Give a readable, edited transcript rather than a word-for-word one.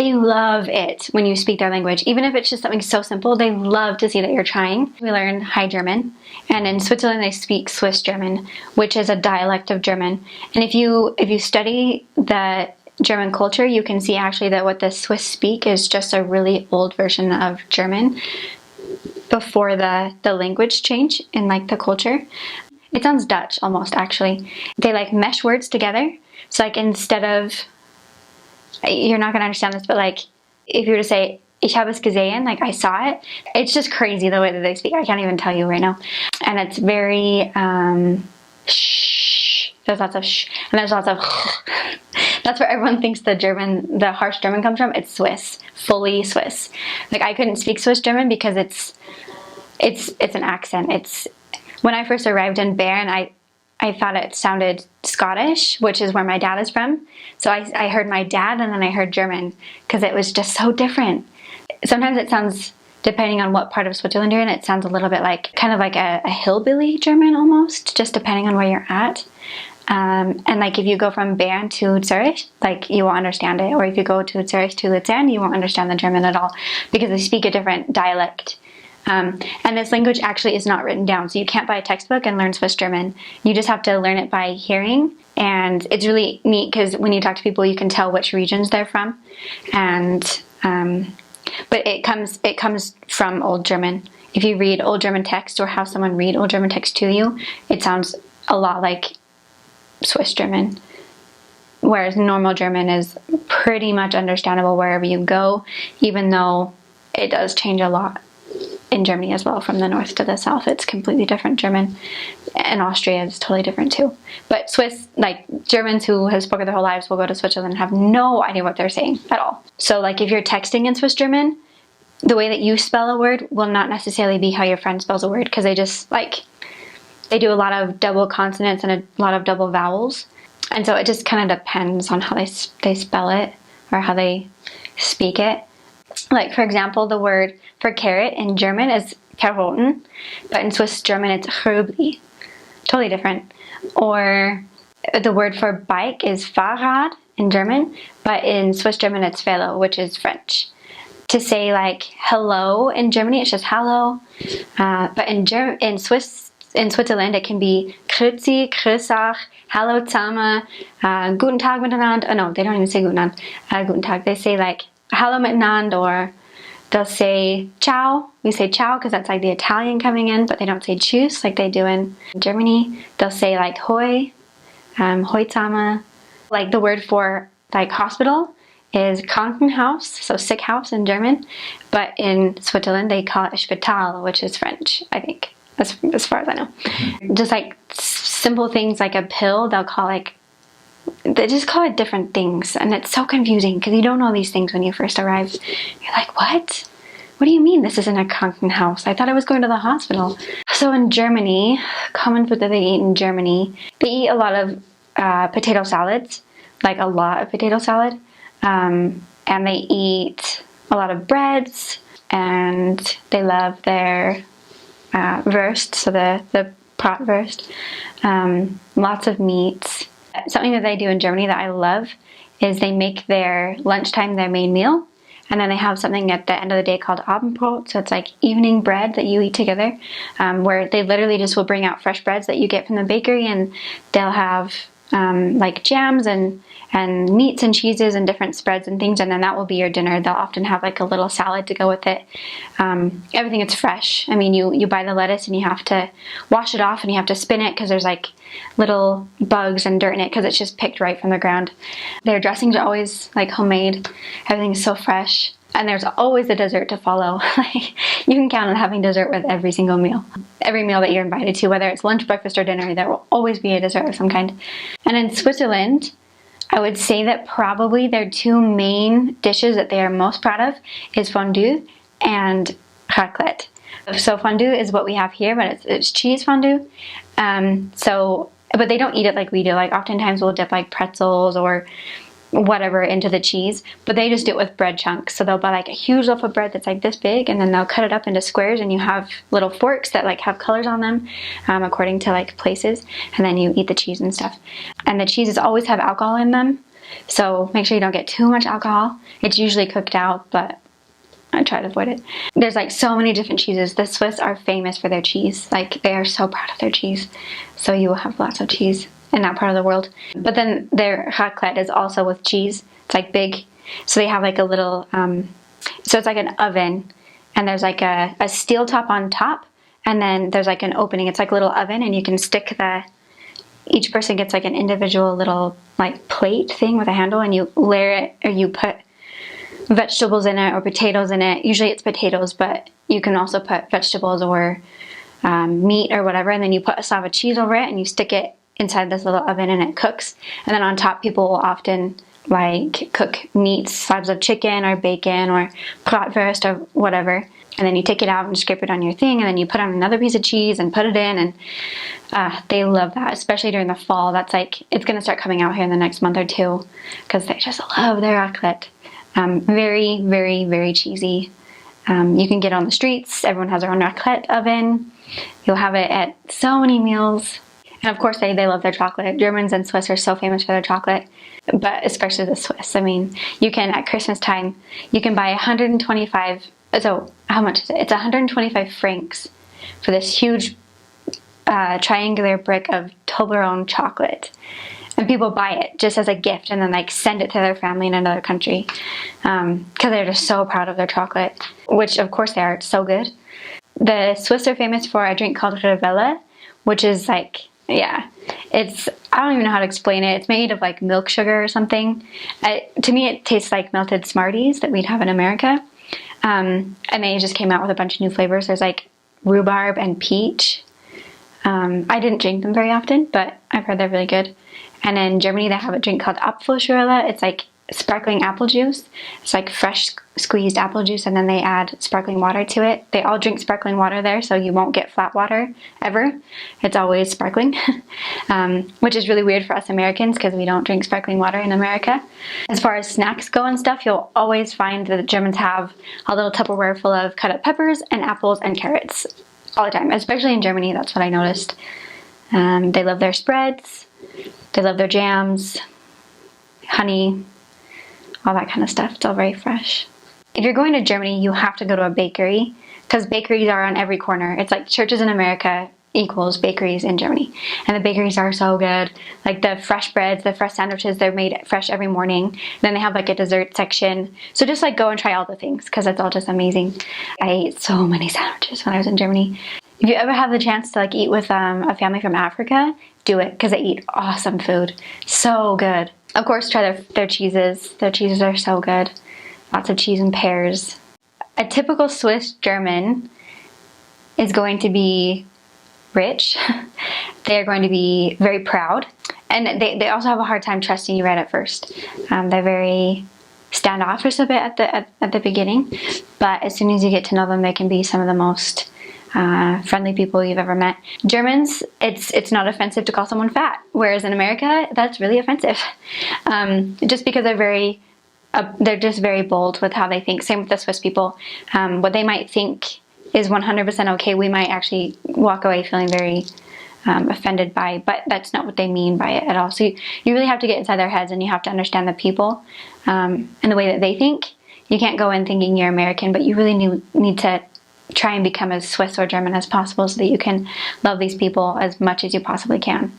they love it when you speak their language. Even if it's just something so simple, they love to see that you're trying. We learn High German, and in Switzerland they speak Swiss German, which is a dialect of German. And if you study the German culture, you can see actually that what the Swiss speak is just a really old version of German before the language change in like the culture. It sounds Dutch almost, actually. They like mesh words together. So like instead of, you're not going to understand this, but like if you were to say ich habe es gesehen, like I saw it, it's just crazy the way that they speak. I can't even tell you right now. And it's very shh. There's lots of shh, and there's lots of that's where everyone thinks the harsh German comes from. It's Swiss, fully Swiss. Like I couldn't speak Swiss German because it's an accent. It's when I first arrived in Bern, I thought it sounded Scottish, which is where my dad is from. So I heard my dad and then I heard German because it was just so different. Sometimes it sounds, depending on what part of Switzerland you're in, it sounds a little bit like, kind of like a hillbilly German almost, just depending on where you're at. And like if you go from Bern to Zurich, like you won't understand it. Or if you go to Zurich to Luzern, you won't understand the German at all because they speak a different dialect. And this language actually is not written down, so you can't buy a textbook and learn Swiss German. You just have to learn it by hearing, and it's really neat because when you talk to people, you can tell which regions they're from. And but it comes from Old German. If you read Old German text or have someone read Old German text to you, it sounds a lot like Swiss German. Whereas normal German is pretty much understandable wherever you go, even though it does change a lot. In Germany as well, from the north to the south, it's completely different German. And Austria is totally different too. But Swiss, like Germans who have spoken their whole lives will go to Switzerland and have no idea what they're saying at all. So like if you're texting in Swiss German, the way that you spell a word will not necessarily be how your friend spells a word, because they just like, they do a lot of double consonants and a lot of double vowels. And so it just kind of depends on how they spell it or how they speak it. Like, for example, the word for carrot in German is Karotten, but in Swiss German it's Röbli. Totally different. Or the word for bike is Fahrrad in German, but in Swiss German it's Velo, which is French. To say like hello in Germany, it's just hallo. But in Switzerland it can be Grüezi, Grüßach, Hallo zusammen, Guten Tag miteinander. Oh no, they don't even say Guten Abend, Guten Tag. They say like Hallo miteinander, or they'll say ciao. We say ciao because that's like the Italian coming in, but they don't say tschüss like they do in Germany. They'll say like hoi, hoi zusammen. Like the word for like hospital is Krankenhaus, so sick house in German, but in Switzerland they call it Spital, which is French, I think, as far as I know. Just like simple things like a pill, they'll call like, they just call it different things, and it's so confusing because you don't know these things when you first arrive. You're like, what? What do you mean this isn't a Krankenhaus? I thought I was going to the hospital. So in Germany, common food that they eat in Germany, they eat a lot of potato salads, like a lot of potato salad, and they eat a lot of breads, and they love their Wurst, so the bratwurst, lots of meats. Something that they do in Germany that I love is they make their lunchtime their main meal, and then they have something at the end of the day called Abendbrot, so it's like evening bread that you eat together, where they literally just will bring out fresh breads that you get from the bakery, and they'll have like jams and meats and cheeses and different spreads and things, and then that will be your dinner. They'll often have like a little salad to go with it. Everything is fresh. I mean, you buy the lettuce and you have to wash it off and you have to spin it because there's like little bugs and dirt in it because it's just picked right from the ground. Their dressings are always like homemade. Everything is so fresh. And there's always a dessert to follow. You can count on having dessert with every single meal. Every meal that you're invited to, whether it's lunch, breakfast, or dinner, there will always be a dessert of some kind. And in Switzerland, I would say that probably their two main dishes that they are most proud of is fondue and raclette. So fondue is what we have here, but it's cheese fondue. But they don't eat it like we do. Like oftentimes we'll dip like pretzels or whatever into the cheese, but they just do it with bread chunks. So they'll buy like a huge loaf of bread that's like this big, and then they'll cut it up into squares, and you have little forks that like have colors on them according to like places, and then you eat the cheese and stuff. And the cheeses always have alcohol in them, So make sure you don't get too much alcohol. It's usually cooked out, but I try to avoid it. There's like so many different cheeses. The Swiss are famous for their cheese. Like they are so proud of their cheese. So you will have lots of cheese in that part of the world. But then their raclette is also with cheese. It's like big. So they have like a little, so it's like an oven, and there's like a steel top on top, and then there's like an opening. It's like a little oven, and you can stick each person gets like an individual little like plate thing with a handle, and you layer it, or you put vegetables in it or potatoes in it. Usually it's potatoes, but you can also put vegetables or meat or whatever, and then you put a slab of cheese over it and you stick it inside this little oven and it cooks. And then on top, people will often like cook meats, slabs of chicken or bacon or bratwurst or whatever, and then you take it out and scrape it on your thing, and then you put on another piece of cheese and put it in, and they love that, especially during the fall. That's like, it's going to start coming out here in the next month or two because they just love their raclette. Very, very, very cheesy. You can get on the streets. Everyone has their own raclette oven. You'll have it at so many meals. And of course, they love their chocolate. Germans and Swiss are so famous for their chocolate, but especially the Swiss. I mean, you can, at Christmas time, you can buy 125, so how much is it? It's 125 francs for this huge triangular brick of Toblerone chocolate. And people buy it just as a gift and then like send it to their family in another country because they're just so proud of their chocolate, which of course they are. It's so good. The Swiss are famous for a drink called Rivella, which is like, yeah, it's, I don't even know how to explain it. It's made of like milk sugar or something. To me, it tastes like melted Smarties that we'd have in America. And they just came out with a bunch of new flavors. There's like rhubarb and peach. I didn't drink them very often, but I've heard they're really good. And in Germany, they have a drink called Apfelschorle. It's like sparkling apple juice. It's like fresh squeezed apple juice, and then they add sparkling water to it. They all drink sparkling water there, so you won't get flat water ever. It's always sparkling, which is really weird for us Americans because we don't drink sparkling water in America. As far as snacks go and stuff, you'll always find that the Germans have a little Tupperware full of cut up peppers and apples and carrots all the time, especially in Germany. That's what I noticed. They love their spreads. They love their jams, honey, all that kind of stuff. It's all very fresh. If you're going to Germany, you have to go to a bakery because bakeries are on every corner. It's like churches in America equals bakeries in Germany. And the bakeries are so good. Like the fresh breads, the fresh sandwiches, they're made fresh every morning. Then they have like a dessert section. So just like go and try all the things because it's all just amazing. I ate so many sandwiches when I was in Germany. If you ever have the chance to like eat with a family from Africa, do it because they eat awesome food. So good. Of course, try their cheeses. Their cheeses are so good. Lots of cheese and pears. A typical Swiss German is going to be rich. They're going to be very proud. And they also have a hard time trusting you right at first. They're very standoffish a bit at the beginning. But as soon as you get to know them, they can be some of the most friendly people you've ever met. Germans, it's not offensive to call someone fat, whereas in America, that's really offensive. Just because they're just very bold with how they think. Same with the Swiss people. What they might think is 100% okay, we might actually walk away feeling very offended by, but that's not what they mean by it at all. So you really have to get inside their heads and you have to understand the people and the way that they think. You can't go in thinking you're American, but you really need to try and become as Swiss or German as possible so that you can love these people as much as you possibly can.